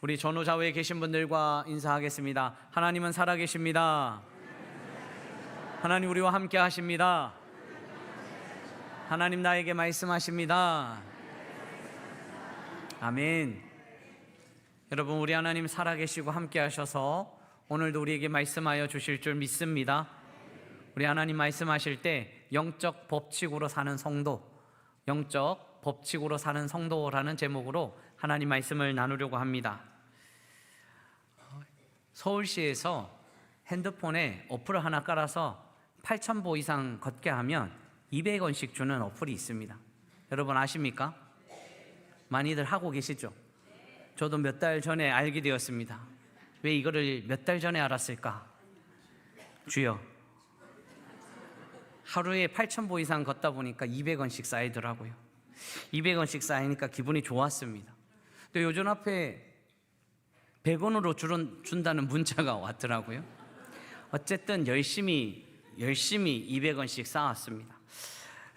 우리 전후좌우에 계신 분들과 인사하겠습니다. 하나님은 살아계십니다. 하나님 우리와 함께 하십니다. 하나님 나에게 말씀하십니다. 아멘. 여러분, 우리 하나님 살아계시고 함께 하셔서 오늘도 우리에게 말씀하여 주실 줄 믿습니다. 우리 하나님 말씀하실 때 영적 법칙으로 사는 성도, 영적 법칙으로 사는 성도라는 제목으로 하나님 말씀을 나누려고 합니다. 서울시에서 핸드폰에 어플을 하나 깔아서 8,000보 이상 걷게 하면 200원씩 주는 어플이 있습니다. 여러분 아십니까? 많이들 하고 계시죠? 저도 몇 달 전에 알게 되었습니다. 왜 이거를 몇 달 전에 알았을까? 주여, 하루에 8,000보 이상 걷다 보니까 200원씩 쌓이더라고요. 200원씩 쌓이니까 기분이 좋았습니다. 또 요즘 앞에 100원으로 준다는 문자가 왔더라고요. 어쨌든 열심히 200원씩 쌓았습니다.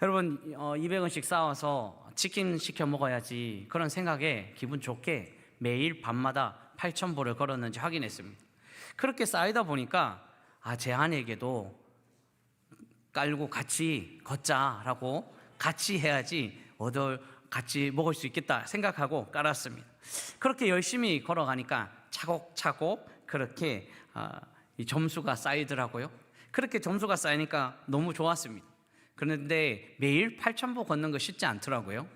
여러분, 200원씩 쌓아서 치킨 시켜 먹어야지 그런 생각에 기분 좋게 매일 밤마다 8,000보를 걸었는지 확인했습니다. 그렇게 쌓이다 보니까 제 아내에게도 깔고 같이 걷자라고, 같이 해야지 같이 먹을 수 있겠다 생각하고 깔았습니다. 그렇게 열심히 걸어가니까 차곡차곡 그렇게 이 점수가 쌓이더라고요. 그렇게 점수가 쌓이니까 너무 좋았습니다. 그런데 매일 8,000보 걷는 거 쉽지 않더라고요.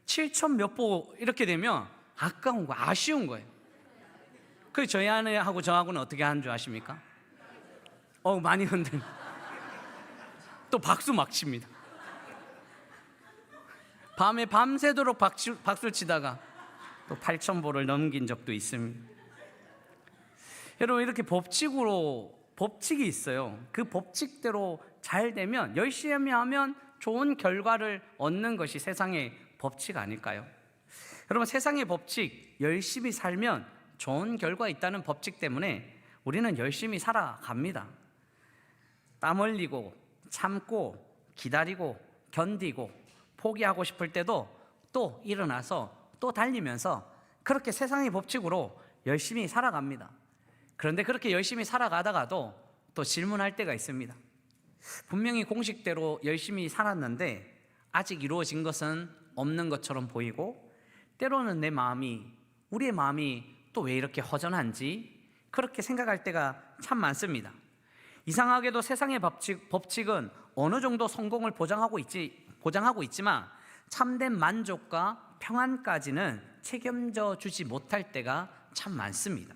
7,000 몇 보 이렇게 되면 아까운 거, 아쉬운 거예요. 그래서 저희 아내하고 저하고는 어떻게 하는 줄 아십니까? 많이 흔들. 또 박수 막 칩니다. 밤에 밤새도록 박수를 치다가 또 8,000보를 넘긴 적도 있습니다. 여러분, 이렇게 법칙이 있어요. 그 법칙대로 잘 되면, 열심히 하면 좋은 결과를 얻는 것이 세상의 법칙 아닐까요? 여러분, 세상의 법칙, 열심히 살면 좋은 결과 있다는 법칙 때문에 우리는 열심히 살아갑니다. 땀 흘리고 참고 기다리고 견디고 포기하고 싶을 때도 또 일어나서 또 달리면서 그렇게 세상의 법칙으로 열심히 살아갑니다. 그런데 그렇게 열심히 살아가다가도 또 질문할 때가 있습니다. 분명히 공식대로 열심히 살았는데 아직 이루어진 것은 없는 것처럼 보이고, 때로는 우리의 마음이 또 왜 이렇게 허전한지 그렇게 생각할 때가 참 많습니다. 이상하게도 세상의 법칙은 어느 정도 성공을 보장하고 있지만 참된 만족과 평안까지는 책임져 주지 못할 때가 참 많습니다.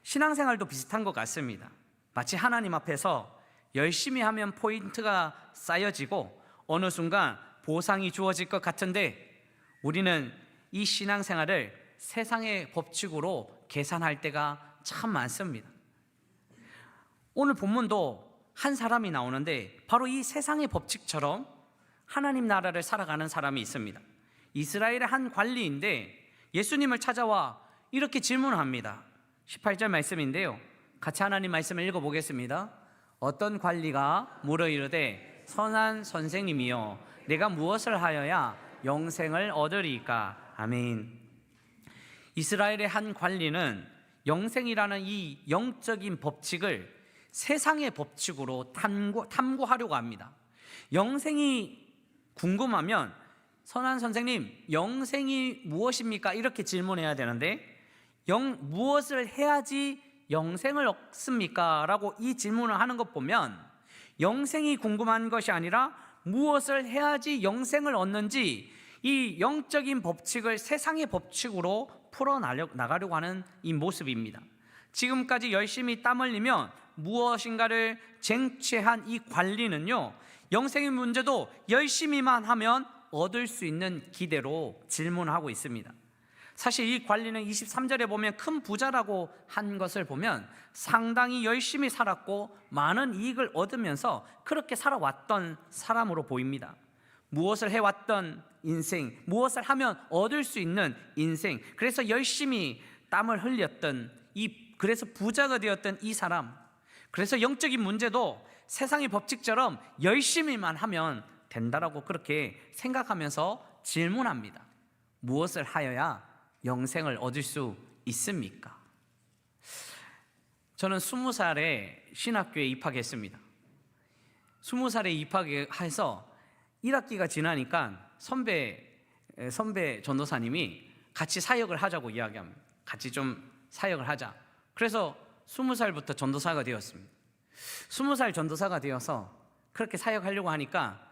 신앙생활도 비슷한 것 같습니다. 마치 하나님 앞에서 열심히 하면 포인트가 쌓여지고 어느 순간 보상이 주어질 것 같은데, 우리는 이 신앙생활을 세상의 법칙으로 계산할 때가 참 많습니다. 오늘 본문도 한 사람이 나오는데 바로 이 세상의 법칙처럼 하나님 나라를 살아가는 사람이 있습니다. 이스라엘의 한 관리인데 예수님을 찾아와 이렇게 질문합니다. 18절 말씀인데요, 같이 하나님 말씀을 읽어보겠습니다. 어떤 관리가 물어 이르되 선한 선생님이여 내가 무엇을 하여야 영생을 얻으리이까? 아멘. 이스라엘의 한 관리는 영생이라는 이 영적인 법칙을 세상의 법칙으로 탐구하려고 합니다. 영생이 궁금하면 선한 선생님, 영생이 무엇입니까? 이렇게 질문해야 되는데, 무엇을 해야지 영생을 얻습니까? 라고 이 질문을 하는 것 보면 영생이 궁금한 것이 아니라 무엇을 해야지 영생을 얻는지, 이 영적인 법칙을 세상의 법칙으로 풀어나가려고 하는 이 모습입니다. 지금까지 열심히 땀 흘리면 무엇인가를 쟁취한 이 관리는요, 영생의 문제도 열심히만 하면 얻을 수 있는 기대로 질문하고 있습니다. 사실 이 관리는 23절에 보면 큰 부자라고 한 것을 보면 상당히 열심히 살았고 많은 이익을 얻으면서 그렇게 살아왔던 사람으로 보입니다. 무엇을 해왔던 인생, 무엇을 하면 얻을 수 있는 인생, 그래서 열심히 땀을 흘렸던 그래서 부자가 되었던 이 사람, 그래서 영적인 문제도 세상의 법칙처럼 열심히만 하면 된다라고 그렇게 생각하면서 질문합니다. 무엇을 하여야 영생을 얻을 수 있습니까? 저는 20살에 신학교에 입학했습니다. 20살에 입학해서 1학기가 지나니까 선배 전도사님이 같이 사역을 하자고 이야기합니다. 같이 좀 사역을 하자. 그래서 20살부터 전도사가 되었습니다. 20살 전도사가 되어서 그렇게 사역하려고 하니까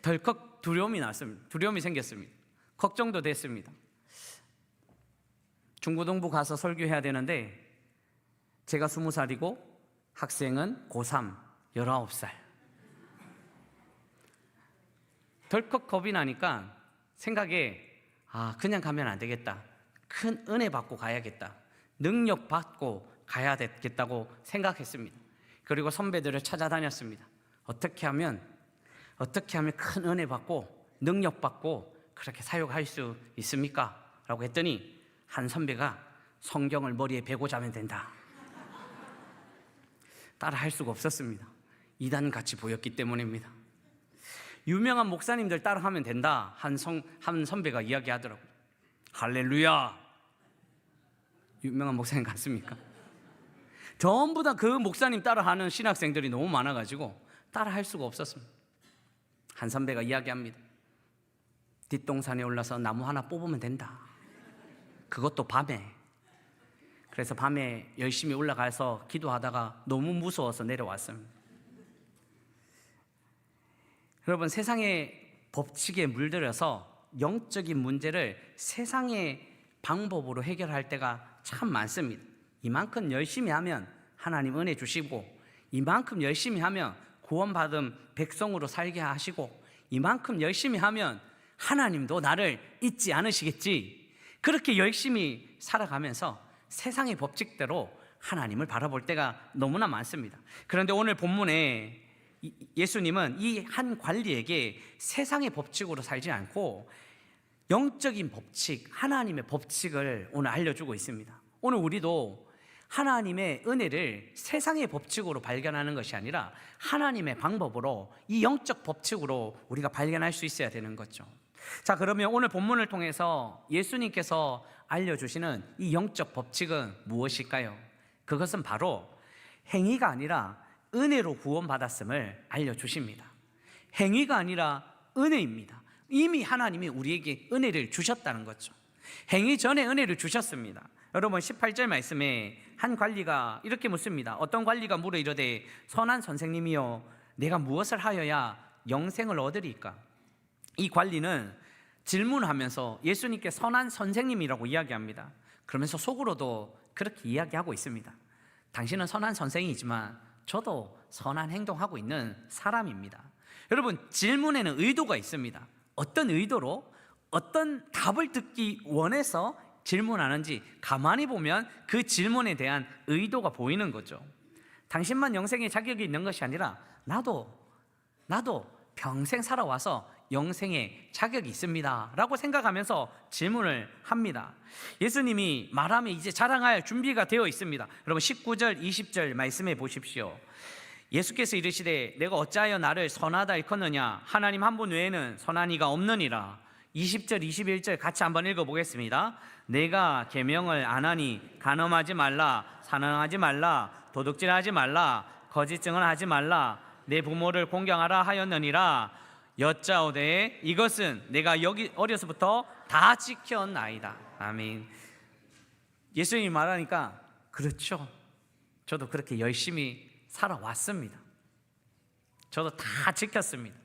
덜컥 두려움이 났습니다. 두려움이 생겼습니다. 걱정도 됐습니다. 중고등부 가서 설교해야 되는데 제가 20살이고 학생은 고3, 19살. 덜컥 겁이 나니까 생각에 그냥 가면 안 되겠다. 큰 은혜 받고 가야겠다. 능력 받고 가야 되겠다고 생각했습니다. 그리고 선배들을 찾아다녔습니다. 어떻게 하면 큰 은혜 받고 능력 받고 그렇게 사역할 수 있습니까? 라고 했더니 한 선배가 성경을 머리에 베고 자면 된다. 따라 할 수가 없었습니다. 이단같이 보였기 때문입니다. 유명한 목사님들 따라 하면 된다. 한 선배가 이야기하더라고요. 할렐루야. 유명한 목사님 같습니까? 전부 다 그 목사님 따라하는 신학생들이 너무 많아가지고 따라 할 수가 없었습니다. 한 선배가 이야기합니다. 뒷동산에 올라서 나무 하나 뽑으면 된다. 그것도 밤에. 그래서 밤에 열심히 올라가서 기도하다가 너무 무서워서 내려왔습니다. 여러분, 세상의 법칙에 물들여서 영적인 문제를 세상의 방법으로 해결할 때가 참 많습니다. 이만큼 열심히 하면 하나님 은혜 주시고, 이만큼 열심히 하면 구원받은 백성으로 살게 하시고, 이만큼 열심히 하면 하나님도 나를 잊지 않으시겠지. 그렇게 열심히 살아가면서 세상의 법칙대로 하나님을 바라볼 때가 너무나 많습니다. 그런데 오늘 본문에 예수님은 이 한 관리에게 세상의 법칙으로 살지 않고 영적인 법칙, 하나님의 법칙을 오늘 알려주고 있습니다. 오늘 우리도 하나님의 은혜를 세상의 법칙으로 발견하는 것이 아니라 하나님의 방법으로, 이 영적 법칙으로 우리가 발견할 수 있어야 되는 거죠. 자, 그러면 오늘 본문을 통해서 예수님께서 알려주시는 이 영적 법칙은 무엇일까요? 그것은 바로 행위가 아니라 은혜로 구원받았음을 알려주십니다. 행위가 아니라 은혜입니다. 이미 하나님이 우리에게 은혜를 주셨다는 거죠. 행위 전에 은혜를 주셨습니다. 여러분, 18절 말씀에 한 관리가 이렇게 묻습니다. 어떤 관리가 물어 이르되 선한 선생님이여 내가 무엇을 하여야 영생을 얻으리까? 이 관리는 질문하면서 예수님께 선한 선생님이라고 이야기합니다. 그러면서 속으로도 그렇게 이야기하고 있습니다. 당신은 선한 선생이지만 저도 선한 행동하고 있는 사람입니다. 여러분, 질문에는 의도가 있습니다. 어떤 의도로, 어떤 답을 듣기 원해서 질문하는지 가만히 보면 그 질문에 대한 의도가 보이는 거죠. 당신만 영생에 자격이 있는 것이 아니라 나도 평생 살아와서 영생에 자격이 있습니다 라고 생각하면서 질문을 합니다. 예수님이 말하면 이제 자랑할 준비가 되어 있습니다. 여러분, 19절 20절 말씀해 보십시오. 예수께서 이르시되 내가 어찌하여 나를 선하다 일컫느냐? 하나님 한 분 외에는 선한 이가 없느니라. 20절 21절 같이 한번 읽어보겠습니다. 내가 계명을 안 하니 간음하지 말라, 사랑하지 말라, 도둑질하지 말라, 거짓 증언하지 말라, 내 부모를 공경하라 하였느니라. 여짜오되 이것은 내가 여기 어려서부터 다 지켰나이다. 아멘. 예수님이 말하니까 그렇죠, 저도 그렇게 열심히 살아왔습니다. 저도 다 지켰습니다.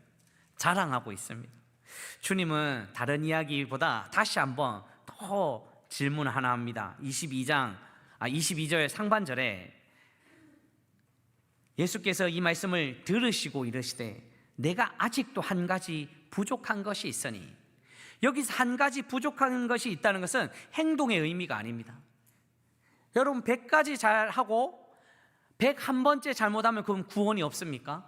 자랑하고 있습니다. 주님은 다른 이야기보다 다시 한번 더 질문을 하나 합니다. 22절 상반절에 예수께서 이 말씀을 들으시고 이르시되 내가 아직도 한 가지 부족한 것이 있으니, 여기서 한 가지 부족한 것이 있다는 것은 행동의 의미가 아닙니다. 여러분, 100가지 잘하고 101번째 잘못하면 그건 구원이 없습니까?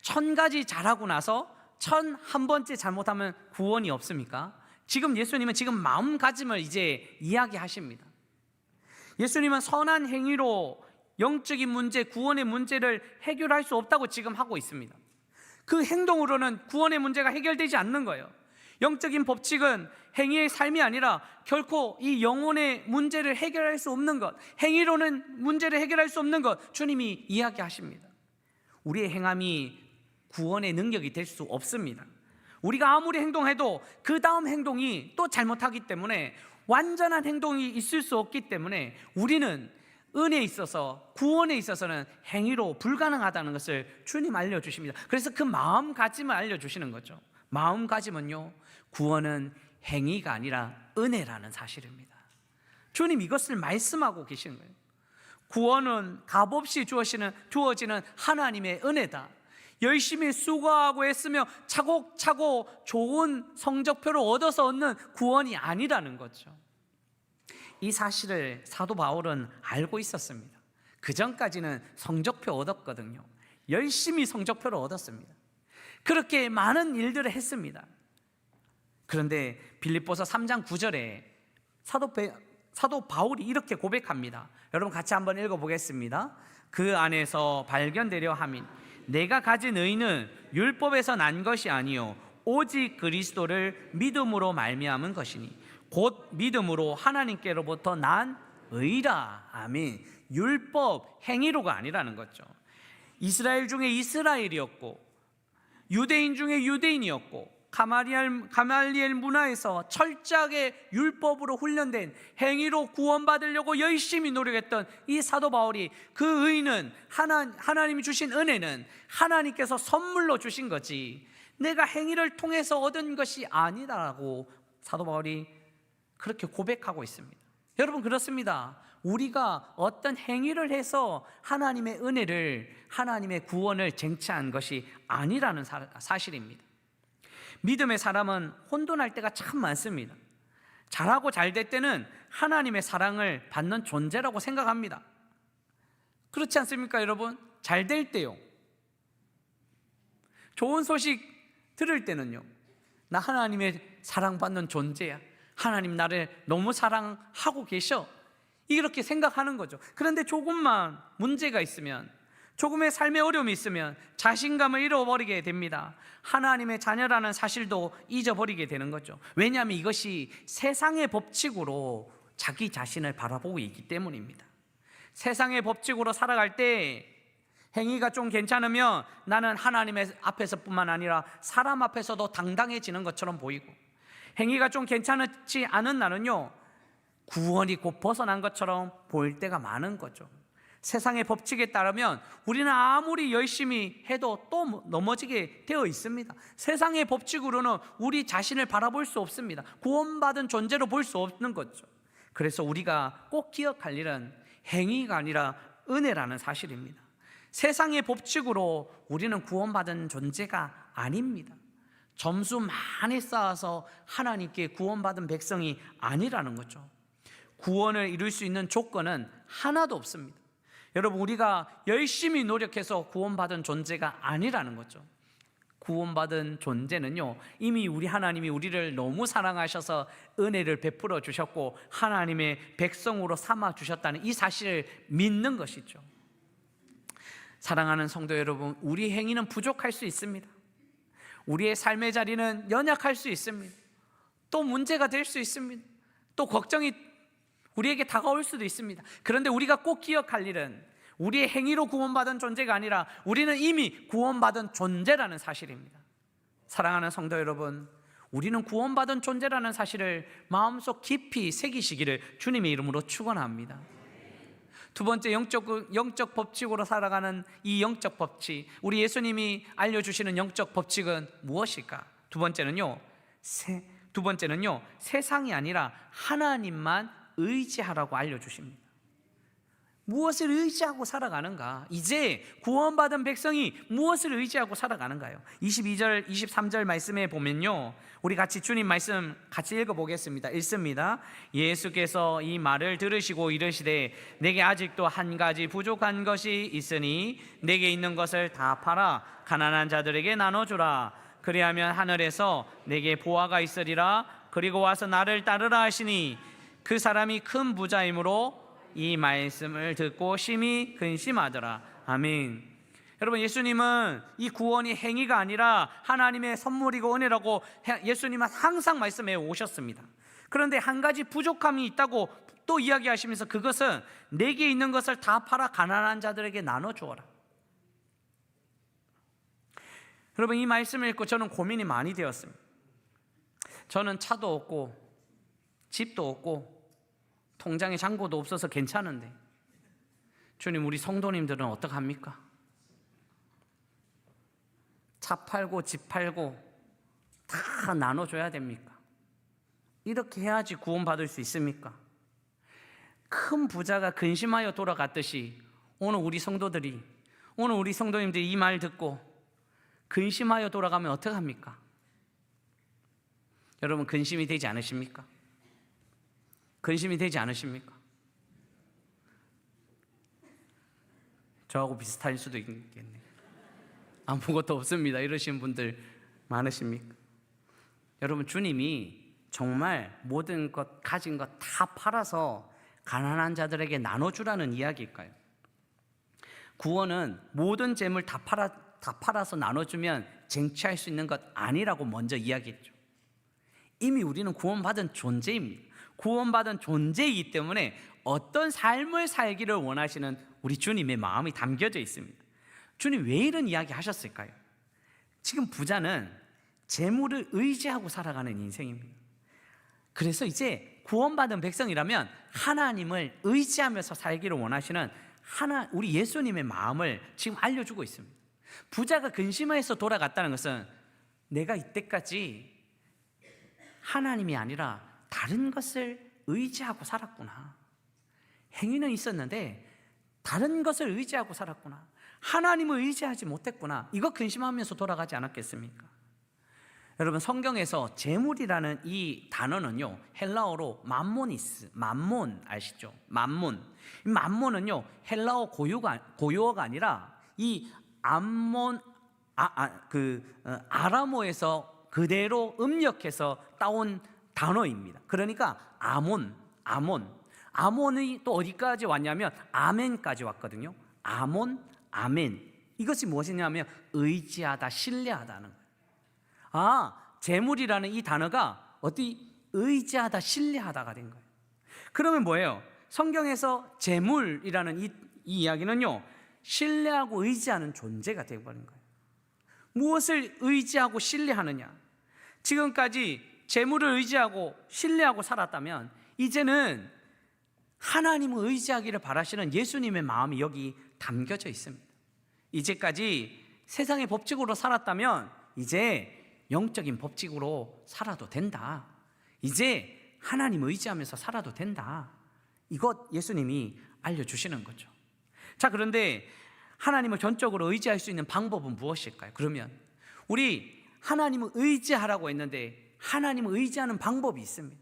1000가지 잘하고 나서 1001번째 잘못하면 구원이 없습니까? 지금 예수님은 지금 마음가짐을 이제 이야기하십니다. 예수님은 선한 행위로 영적인 문제, 구원의 문제를 해결할 수 없다고 지금 하고 있습니다. 그 행동으로는 구원의 문제가 해결되지 않는 거예요. 영적인 법칙은 행위의 삶이 아니라 결코 이 영혼의 문제를 해결할 수 없는 것, 행위로는 문제를 해결할 수 없는 것, 주님이 이야기하십니다. 우리의 행함이 구원의 능력이 될 수 없습니다. 우리가 아무리 행동해도 그 다음 행동이 또 잘못하기 때문에 완전한 행동이 있을 수 없기 때문에 우리는 은혜에 있어서, 구원에 있어서는 행위로 불가능하다는 것을 주님 알려주십니다. 그래서 그 마음가짐을 알려주시는 거죠. 마음가짐은요, 구원은 행위가 아니라 은혜라는 사실입니다. 주님 이것을 말씀하고 계시는 거예요. 구원은 값없이 주어지는 하나님의 은혜다. 열심히 수고하고 했으며 차곡차곡 좋은 성적표를 얻어서 얻는 구원이 아니라는 거죠. 이 사실을 사도 바울은 알고 있었습니다. 그 전까지는 성적표 얻었거든요. 열심히 성적표를 얻었습니다. 그렇게 많은 일들을 했습니다. 그런데 빌립보서 3장 9절에 사도 바울이 이렇게 고백합니다. 여러분 같이 한번 읽어보겠습니다. 그 안에서 발견되려 함인 내가 가진 의는 율법에서 난 것이 아니요 오직 그리스도를 믿음으로 말미암은 것이니 곧 믿음으로 하나님께로부터 난 의라. 아멘. 율법, 행위로가 아니라는 거죠. 이스라엘 중에 이스라엘이었고 유대인 중에 유대인이었고 가말리엘 문화에서 철저하게 율법으로 훈련된 행위로 구원받으려고 열심히 노력했던 이 사도 바울이 그 의는 하나님이 주신 은혜는 하나님께서 선물로 주신 거지 내가 행위를 통해서 얻은 것이 아니다라고 사도 바울이 그렇게 고백하고 있습니다. 여러분 그렇습니다. 우리가 어떤 행위를 해서 하나님의 은혜를, 하나님의 구원을 쟁취한 것이 아니라는 사실입니다. 믿음의 사람은 혼돈할 때가 참 많습니다. 잘하고 잘 될 때는 하나님의 사랑을 받는 존재라고 생각합니다. 그렇지 않습니까 여러분? 잘 될 때요, 좋은 소식 들을 때는요, 나 하나님의 사랑받는 존재야, 하나님 나를 너무 사랑하고 계셔, 이렇게 생각하는 거죠. 그런데 조금만 문제가 있으면, 조금의 삶의 어려움이 있으면 자신감을 잃어버리게 됩니다. 하나님의 자녀라는 사실도 잊어버리게 되는 거죠. 왜냐하면 이것이 세상의 법칙으로 자기 자신을 바라보고 있기 때문입니다. 세상의 법칙으로 살아갈 때 행위가 좀 괜찮으면 나는 하나님의 앞에서뿐만 아니라 사람 앞에서도 당당해지는 것처럼 보이고, 행위가 좀 괜찮지 않은 나는요, 구원이 곧 벗어난 것처럼 보일 때가 많은 거죠. 세상의 법칙에 따르면 우리는 아무리 열심히 해도 또 넘어지게 되어 있습니다. 세상의 법칙으로는 우리 자신을 바라볼 수 없습니다. 구원받은 존재로 볼 수 없는 거죠. 그래서 우리가 꼭 기억할 일은 행위가 아니라 은혜라는 사실입니다. 세상의 법칙으로 우리는 구원받은 존재가 아닙니다. 점수 많이 쌓아서 하나님께 구원받은 백성이 아니라는 거죠. 구원을 이룰 수 있는 조건은 하나도 없습니다. 여러분 우리가 열심히 노력해서 구원받은 존재가 아니라는 거죠. 구원받은 존재는요, 이미 우리 하나님이 우리를 너무 사랑하셔서 은혜를 베풀어 주셨고 하나님의 백성으로 삼아 주셨다는 이 사실을 믿는 것이죠. 사랑하는 성도 여러분, 우리 행위는 부족할 수 있습니다. 우리의 삶의 자리는 연약할 수 있습니다. 또 문제가 될 수 있습니다. 또 걱정이 우리에게 다가올 수도 있습니다. 그런데 우리가 꼭 기억할 일은 우리의 행위로 구원받은 존재가 아니라 우리는 이미 구원받은 존재라는 사실입니다. 사랑하는 성도 여러분, 우리는 구원받은 존재라는 사실을 마음속 깊이 새기시기를 주님의 이름으로 축원합니다. 두 번째, 영적 법칙으로 살아가는 이 영적 법칙, 우리 예수님이 알려주시는 영적 법칙은 무엇일까? 두 번째는요, 세상이 아니라 하나님만 의지하라고 알려주십니다. 무엇을 의지하고 살아가는가? 이제 구원받은 백성이 무엇을 의지하고 살아가는가요? 22절, 23절 말씀에 보면요, 우리 같이 주님 말씀 같이 읽어보겠습니다. 읽습니다. 예수께서 이 말을 들으시고 이르시되 내게 아직도 한 가지 부족한 것이 있으니 내게 있는 것을 다 팔아 가난한 자들에게 나눠주라. 그리하면 하늘에서 내게 보화가 있으리라. 그리고 와서 나를 따르라 하시니 그 사람이 큰 부자이므로 이 말씀을 듣고 심히 근심하더라. 아멘. 여러분, 예수님은 이 구원이 행위가 아니라 하나님의 선물이고 은혜라고 예수님은 항상 말씀해 오셨습니다. 그런데 한 가지 부족함이 있다고 또 이야기하시면서, 그것은 내게 있는 것을 다 팔아 가난한 자들에게 나눠주어라. 여러분, 이 말씀을 읽고 저는 고민이 많이 되었습니다. 저는 차도 없고 집도 없고 통장에 잔고도 없어서 괜찮은데, 주님, 우리 성도님들은 어떡합니까? 차 팔고 집 팔고 다 나눠줘야 됩니까? 이렇게 해야지 구원받을 수 있습니까? 큰 부자가 근심하여 돌아갔듯이 오늘 우리 성도님들이 이 말 듣고 근심하여 돌아가면 어떡합니까? 여러분, 근심이 되지 않으십니까? 근심이 되지 않으십니까? 저하고 비슷할 수도 있겠네요. 아무것도 없습니다 이러시는 분들 많으십니까? 여러분, 주님이 정말 모든 것, 가진 것 다 팔아서 가난한 자들에게 나눠주라는 이야기일까요? 구원은 모든 재물 다 팔아서 나눠주면 쟁취할 수 있는 것 아니라고 먼저 이야기했죠. 이미 우리는 구원받은 존재입니다. 구원받은 존재이기 때문에 어떤 삶을 살기를 원하시는 우리 주님의 마음이 담겨져 있습니다. 주님, 왜 이런 이야기 하셨을까요? 지금 부자는 재물을 의지하고 살아가는 인생입니다. 그래서 이제 구원받은 백성이라면 하나님을 의지하면서 살기를 원하시는 우리 예수님의 마음을 지금 알려주고 있습니다. 부자가 근심해서 돌아갔다는 것은 내가 이때까지 하나님이 아니라 다른 것을 의지하고 살았구나. 행위는 있었는데 다른 것을 의지하고 살았구나. 하나님을 의지하지 못했구나. 이거 근심하면서 돌아가지 않았겠습니까? 여러분, 성경에서 재물이라는 이 단어는요, 헬라어로 맘모니스, 맘몬 아시죠? 맘몬은요 헬라어 고유어가 아니라 이 아람어에서 그대로 음력해서 따온 단어입니다. 그러니까 아몬이 또 어디까지 왔냐면 아멘까지 왔거든요. 아멘. 이것이 무엇이냐면 의지하다, 신뢰하다는 거예요. 재물이라는 이 단어가 의지하다, 신뢰하다가 된 거예요. 그러면 뭐예요? 성경에서 재물이라는 이 이야기는요, 신뢰하고 의지하는 존재가 되어버린 거예요. 무엇을 의지하고 신뢰하느냐? 지금까지 재물을 의지하고 신뢰하고 살았다면 이제는 하나님을 의지하기를 바라시는 예수님의 마음이 여기 담겨져 있습니다. 이제까지 세상의 법칙으로 살았다면 이제 영적인 법칙으로 살아도 된다. 이제 하나님 의지하면서 살아도 된다. 이것 예수님이 알려주시는 거죠. 자, 그런데 하나님을 전적으로 의지할 수 있는 방법은 무엇일까요? 그러면 우리 하나님을 의지하라고 했는데 하나님을 의지하는 방법이 있습니다.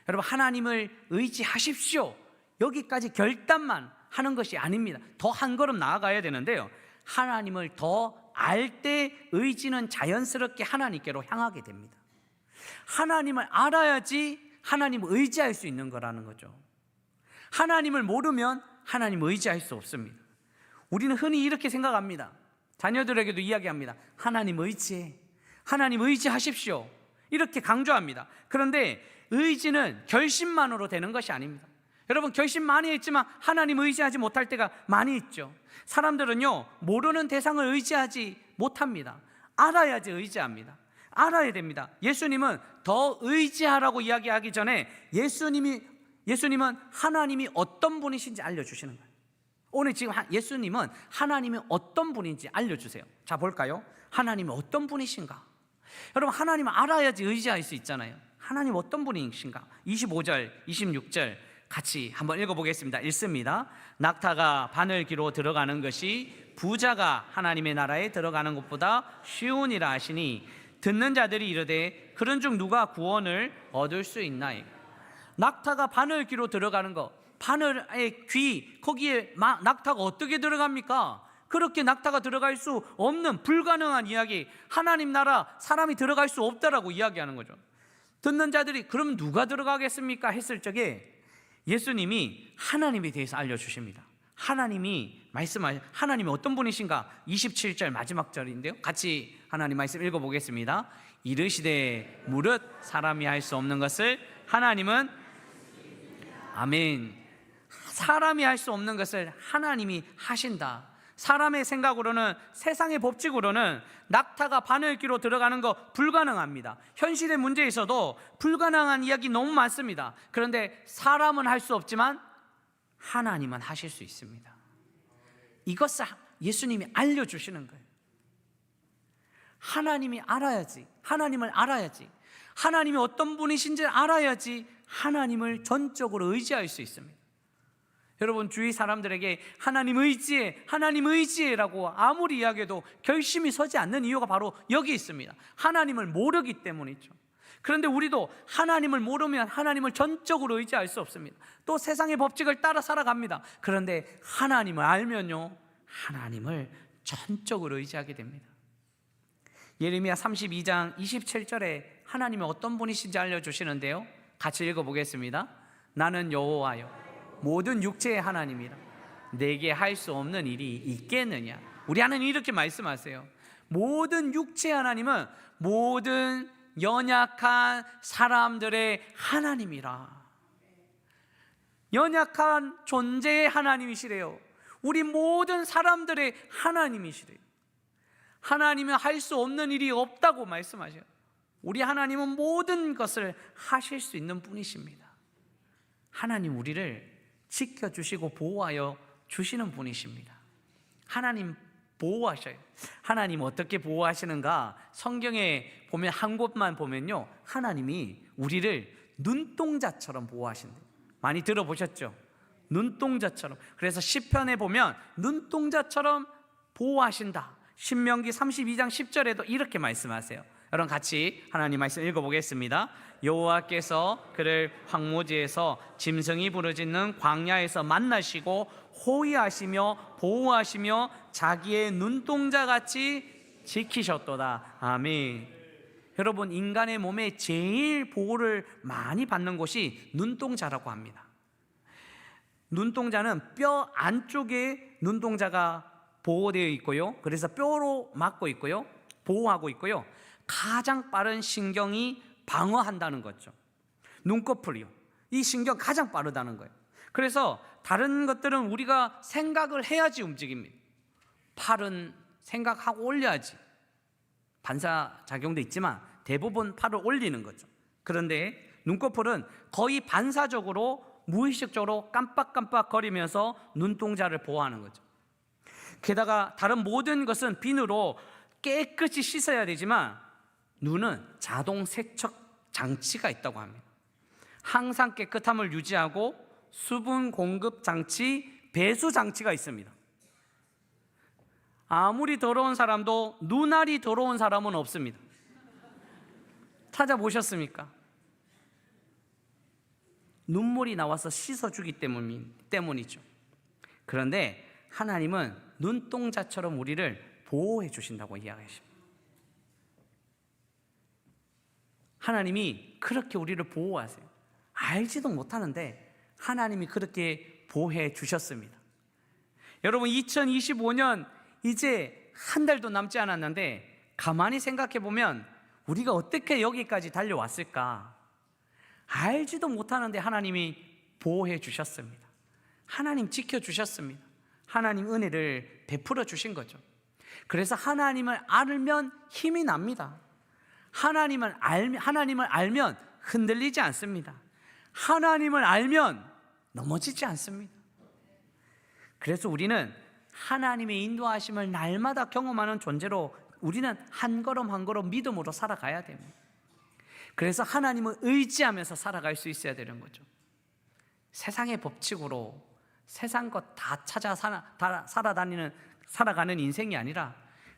여러분, 하나님을 의지하십시오, 여기까지 결단만 하는 것이 아닙니다. 더 한 걸음 나아가야 되는데요, 하나님을 더 알 때 의지는 자연스럽게 하나님께로 향하게 됩니다. 하나님을 알아야지 하나님을 의지할 수 있는 거라는 거죠. 하나님을 모르면 하나님을 의지할 수 없습니다. 우리는 흔히 이렇게 생각합니다. 자녀들에게도 이야기합니다. 하나님 의지해, 하나님 의지하십시오, 이렇게 강조합니다. 그런데 의지는 결심만으로 되는 것이 아닙니다. 여러분, 결심 많이 했지만 하나님 의지하지 못할 때가 많이 있죠. 사람들은요, 모르는 대상을 의지하지 못합니다. 알아야지 의지합니다. 알아야 됩니다. 예수님은 더 의지하라고 이야기하기 전에 예수님은 하나님이 어떤 분이신지 알려주시는 거예요. 오늘 지금 예수님은 하나님이 어떤 분인지 알려주세요. 자, 볼까요? 하나님이 어떤 분이신가? 여러분, 하나님을 알아야지 의지할 수 있잖아요. 하나님 어떤 분이신가? 25절, 26절 같이 한번 읽어보겠습니다. 읽습니다. 낙타가 바늘기로 들어가는 것이 부자가 하나님의 나라에 들어가는 것보다 쉬우니라 하시니 듣는 자들이 이르되 그런 중 누가 구원을 얻을 수 있나이까? 낙타가 바늘기로 들어가는 것, 바늘의 귀, 거기에 낙타가 어떻게 들어갑니까? 그렇게 낙타가 들어갈 수 없는 불가능한 이야기, 하나님 나라 사람이 들어갈 수 없다라고 이야기하는 거죠. 듣는 자들이 그럼 누가 들어가겠습니까? 했을 적에 예수님이 하나님에 대해서 알려주십니다. 하나님이 말씀하신 하나님이 어떤 분이신가? 27절 마지막 절인데요. 같이 하나님 말씀 읽어보겠습니다. 이르시되 무릇 사람이 할 수 없는 것을 하나님은 아멘. 사람이 할 수 없는 것을 하나님이 하신다. 사람의 생각으로는, 세상의 법칙으로는 낙타가 바늘귀로 들어가는 거 불가능합니다. 현실의 문제에 있어도 불가능한 이야기 너무 많습니다. 그런데 사람은 할 수 없지만 하나님은 하실 수 있습니다. 이것을 예수님이 알려주시는 거예요. 하나님이 알아야지, 하나님을 알아야지, 하나님이 어떤 분이신지 알아야지 하나님을 전적으로 의지할 수 있습니다. 여러분, 주위 사람들에게 하나님 의지해, 하나님 의지해라고 아무리 이야기해도 결심이 서지 않는 이유가 바로 여기 있습니다. 하나님을 모르기 때문이죠. 그런데 우리도 하나님을 모르면 하나님을 전적으로 의지할 수 없습니다. 또 세상의 법칙을 따라 살아갑니다. 그런데 하나님을 알면요, 하나님을 전적으로 의지하게 됩니다. 예레미야 32장 27절에 하나님이 어떤 분이신지 알려주시는데요, 같이 읽어보겠습니다. 나는 여호와여 모든 육체의 하나님이라 내게 할 수 없는 일이 있겠느냐. 우리 하나님 이렇게 말씀하세요. 모든 육체의 하나님은 모든 연약한 사람들의 하나님이라. 연약한 존재의 하나님이시래요. 우리 모든 사람들의 하나님이시래요. 하나님은 할 수 없는 일이 없다고 말씀하셔요. 우리 하나님은 모든 것을 하실 수 있는 분이십니다. 하나님 우리를 지켜주시고 보호하여 주시는 분이십니다. 하나님 보호하셔요. 하나님 어떻게 보호하시는가? 성경에 보면 한 곳만 보면요, 하나님이 우리를 눈동자처럼 보호하신대요. 많이 들어보셨죠? 눈동자처럼. 그래서 시편에 보면 눈동자처럼 보호하신다. 신명기 32장 10절에도 이렇게 말씀하세요. 여러분 같이 하나님 말씀 읽어보겠습니다. 여호와께서 그를 황무지에서 짐승이 부르짖는 광야에서 만나시고 호위하시며 보호하시며 자기의 눈동자같이 지키셨도다. 아멘. 여러분, 인간의 몸에 제일 보호를 많이 받는 곳이 눈동자라고 합니다. 눈동자는 뼈 안쪽에 눈동자가 보호되어 있고요, 그래서 뼈로 막고 있고요, 보호하고 있고요, 가장 빠른 신경이 방어한다는 거죠. 눈꺼풀이요, 이 신경 가장 빠르다는 거예요. 그래서 다른 것들은 우리가 생각을 해야지 움직입니다. 팔은 생각하고 올려야지, 반사작용도 있지만 대부분 팔을 올리는 거죠. 그런데 눈꺼풀은 거의 반사적으로 무의식적으로 깜빡깜빡 거리면서 눈동자를 보호하는 거죠. 게다가 다른 모든 것은 비누로 깨끗이 씻어야 되지만 눈은 자동 세척 장치가 있다고 합니다. 항상 깨끗함을 유지하고 수분 공급 장치, 배수 장치가 있습니다. 아무리 더러운 사람도 눈알이 더러운 사람은 없습니다. 찾아보셨습니까? 눈물이 나와서 씻어주기 때문이죠. 그런데 하나님은 눈동자처럼 우리를 보호해 주신다고 이야기하십니다. 하나님이 그렇게 우리를 보호하세요. 알지도 못하는데 하나님이 그렇게 보호해 주셨습니다. 여러분, 2025년 이제 한 달도 남지 않았는데 가만히 생각해 보면 우리가 어떻게 여기까지 달려왔을까? 알지도 못하는데 하나님이 보호해 주셨습니다. 하나님 지켜주셨습니다. 하나님 은혜를 베풀어 주신 거죠. 그래서 하나님을 알면 힘이 납니다. 하나님을 알면 흔들리지 않습니다. 하나님을 알면 넘어지지 않습니다. 그래서 우리는 하나님의 인도하심을 날마다 경험하는 존재로 우리는 한 걸음 한 걸음 믿음으로 살아가야 됩니다. 그래서 하나님을 의지하면서 살아갈 수 있어야 되는 거죠. 세상의 법칙으로 세상 것 다 찾아 살아가는 인생이 아니라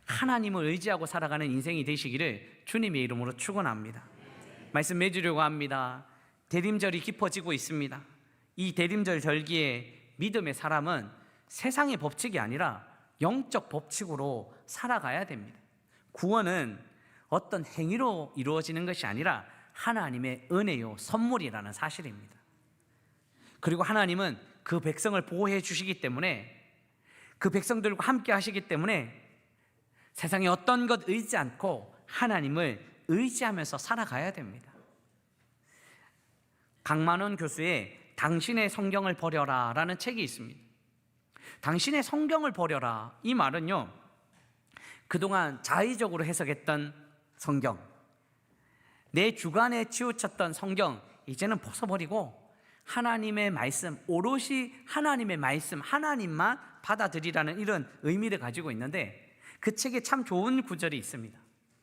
하나님을 의지하고 살아가는 인생이 되시기를 주님의 이름으로 축원합니다. 말씀 맺으려고 합니다. 대림절이 깊어지고 있습니다. 이 대림절 절기에 믿음의 사람은 세상의 법칙이 아니라 영적 법칙으로 살아가야 됩니다. 구원은 어떤 행위로 이루어지는 것이 아니라 하나님의 은혜요 선물이라는 사실입니다. 그리고 하나님은 그 백성을 보호해 주시기 때문에, 그 백성들과 함께 하시기 때문에 세상에 어떤 것 의지 않고 하나님을 의지하면서 살아가야 됩니다. 강만원 교수의 당신의 성경을 버려라 라는 책이 있습니다. 당신의 성경을 버려라, 이 말은요, 그동안 자의적으로 해석했던 성경, 내 주관에 치우쳤던 성경, 이제는 벗어버리고 하나님의 말씀, 오롯이 하나님의 말씀, 하나님만 받아들이라는 이런 의미를 가지고 있는데, 그 책에 참 좋은 구절이 있습니다.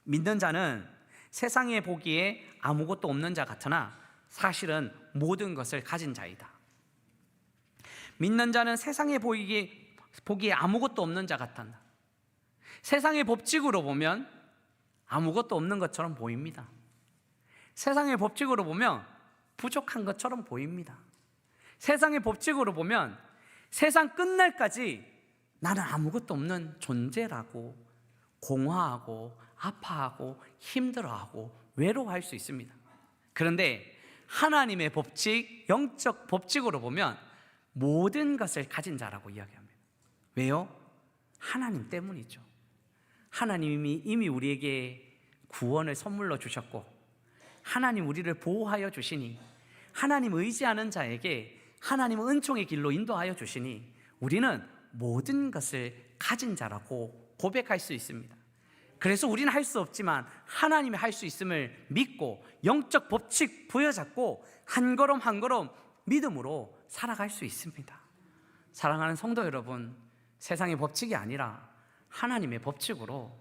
믿는 자는 세상에 보기에 아무것도 없는 자 같으나 사실은 모든 것을 가진 자이다. 믿는 자는 세상에 보기에 아무것도 없는 자 같단다. 세상의 법칙으로 보면 아무것도 없는 것처럼 보입니다. 세상의 법칙으로 보면 부족한 것처럼 보입니다. 세상의 법칙으로 보면 세상 끝날까지 나는 아무것도 없는 존재라고 공허하고 아파하고 힘들어하고 외로워할 수 있습니다. 그런데 하나님의 법칙, 영적 법칙으로 보면 모든 것을 가진 자라고 이야기합니다. 왜요? 하나님 때문이죠. 하나님이 이미 우리에게 구원을 선물로 주셨고, 하나님 우리를 보호하여 주시니, 하나님 의지하는 자에게 하나님은 은총의 길로 인도하여 주시니 우리는 모든 것을 가진 자라고 고백할 수 있습니다. 그래서 우리는 할 수 없지만 하나님이 할 수 있음을 믿고 영적 법칙 부여잡고 한 걸음 한 걸음 믿음으로 살아갈 수 있습니다. 사랑하는 성도 여러분, 세상의 법칙이 아니라 하나님의 법칙으로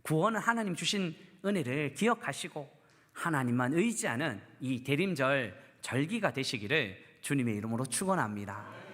구원은 하나님 주신 은혜를 기억하시고 하나님만 의지하는 이 대림절 절기가 되시기를 주님의 이름으로 축원합니다.